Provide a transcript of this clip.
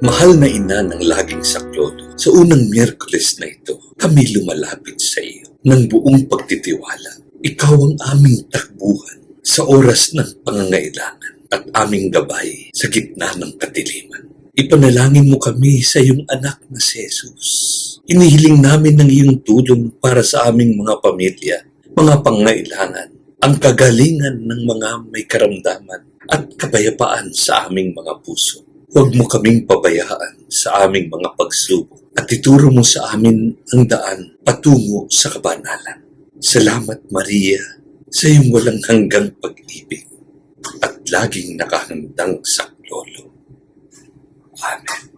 Mahal na ina ng laging saklolo, sa unang Miyerkules na ito, kami lumalapit sa iyo ng buong pagtitiwala. Ikaw ang aming takbuhan sa oras ng pangangailangan at aming gabay sa gitna ng kadiliman. Ipanalangin mo kami sa iyong anak na si Jesus. Inihiling namin ng iyong tulong para sa aming mga pamilya, mga pangangailangan, ang kagalingan ng mga may karamdaman at kapayapaan sa aming mga puso. Huwag mo kaming pabayaan sa aming mga pagsubok at ituro mo sa amin ang daan patungo sa kabanalan. Salamat, Maria, sa iyong walang hanggang pag-ibig at laging nakahandang saklolo. Amen.